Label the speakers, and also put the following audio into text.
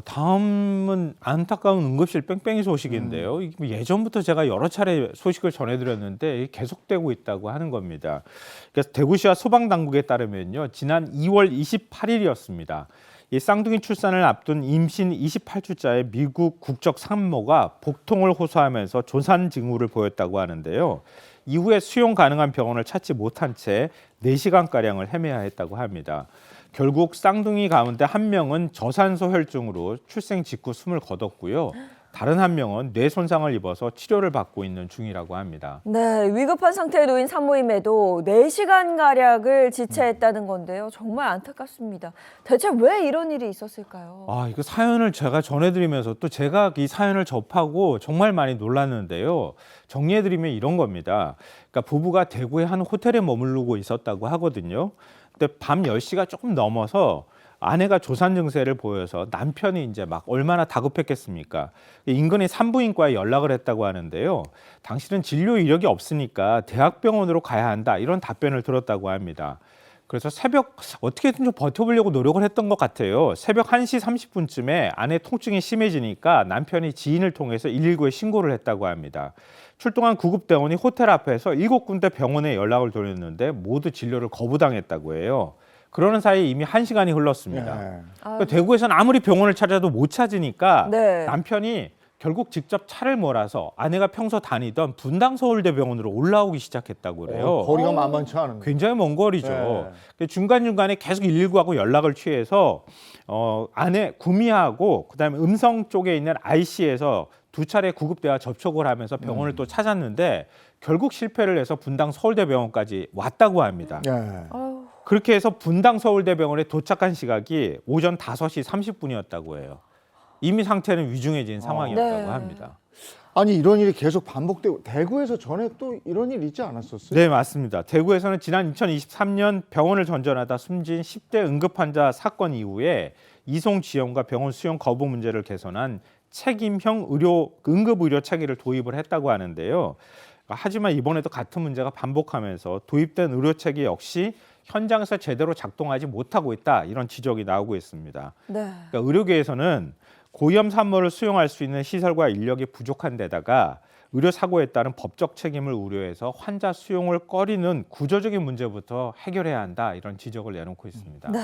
Speaker 1: 다음은 안타까운 응급실 뺑뺑이 소식인데요. 이게 예전부터 제가 여러 차례 소식을 전해드렸는데 계속되고 있다고 하는 겁니다. 그래서 대구시와 소방당국에 따르면요, 지난 2월 28일이었습니다. 이 쌍둥이 출산을 앞둔 임신 28주짜의 미국 국적 산모가 복통을 호소하면서 조산 징후를 보였다고 하는데요. 이후에 수용 가능한 병원을 찾지 못한 채 4시간가량을 헤매야 했다고 합니다. 결국 쌍둥이 가운데 한 명은 저산소 혈증으로 출생 직후 숨을 거뒀고요. 다른 한 명은 뇌 손상을 입어서 치료를 받고 있는 중이라고 합니다.
Speaker 2: 네, 위급한 상태에 놓인 산모임에도 4시간가량을 지체했다는 건데요. 정말 안타깝습니다. 대체 왜 이런 일이 있었을까요?
Speaker 1: 이거 사연을 제가 전해드리면서 또 제가 이 사연을 접하고 정말 많이 놀랐는데요. 정리해드리면 이런 겁니다. 그러니까 부부가 대구의 한 호텔에 머무르고 있었다고 하거든요. 근데 밤 10시가 조금 넘어서 아내가 조산 증세를 보여서 남편이 이제 막 얼마나 다급했겠습니까? 인근의 산부인과에 연락을 했다고 하는데요. 당신은 진료 이력이 없으니까 대학병원으로 가야 한다, 이런 답변을 들었다고 합니다. 그래서 새벽 어떻게든 좀 버텨보려고 노력을 했던 것 같아요. 새벽 1시 30분쯤에 아내 통증이 심해지니까 남편이 지인을 통해서 119에 신고를 했다고 합니다. 출동한 구급대원이 호텔 앞에서 7군데 병원에 연락을 돌렸는데 모두 진료를 거부당했다고 해요. 그러는 사이에 이미 1시간이 흘렀습니다.
Speaker 3: 네.
Speaker 1: 그러니까 대구에서는 아무리 병원을 찾아도 못 찾으니까
Speaker 2: 네.
Speaker 1: 남편이 결국 직접 차를 몰아서 아내가 평소 다니던 분당 서울대병원으로 올라오기 시작했다고 그래요.
Speaker 3: 거리가 만만치 않은.
Speaker 1: 굉장히 먼 거리죠.
Speaker 3: 네.
Speaker 1: 중간중간에 계속 119하고 연락을 취해서 아내 구미하고 그다음에 음성 쪽에 있는 IC에서 2차례 구급대와 접촉을 하면서 병원을 또 찾았는데 결국 실패를 해서 분당 서울대병원까지 왔다고 합니다.
Speaker 3: 네.
Speaker 1: 그렇게 해서 분당 서울대병원에 도착한 시각이 오전 5시 30분이었다고 해요. 이미 상태는 위중해진 상황이었다고
Speaker 2: 네.
Speaker 1: 합니다.
Speaker 3: 아니 이런 일이 계속 반복되고 대구에서 전에 또 이런 일 있지 않았었어요?
Speaker 1: 네, 맞습니다. 대구에서는 지난 2023년 병원을 전전하다 숨진 10대 응급환자 사건 이후에 이송 지연과 병원 수용 거부 문제를 개선한 책임형 응급의료 체계를 도입을 했다고 하는데요. 하지만 이번에도 같은 문제가 반복하면서 도입된 의료 체계 역시 현장에서 제대로 작동하지 못하고 있다, 이런 지적이 나오고 있습니다.
Speaker 2: 네.
Speaker 1: 그러니까 의료계에서는 고위험 산모를 수용할 수 있는 시설과 인력이 부족한 데다가 의료 사고에 따른 법적 책임을 우려해서 환자 수용을 꺼리는 구조적인 문제부터 해결해야 한다, 이런 지적을 내놓고 있습니다.
Speaker 2: 네.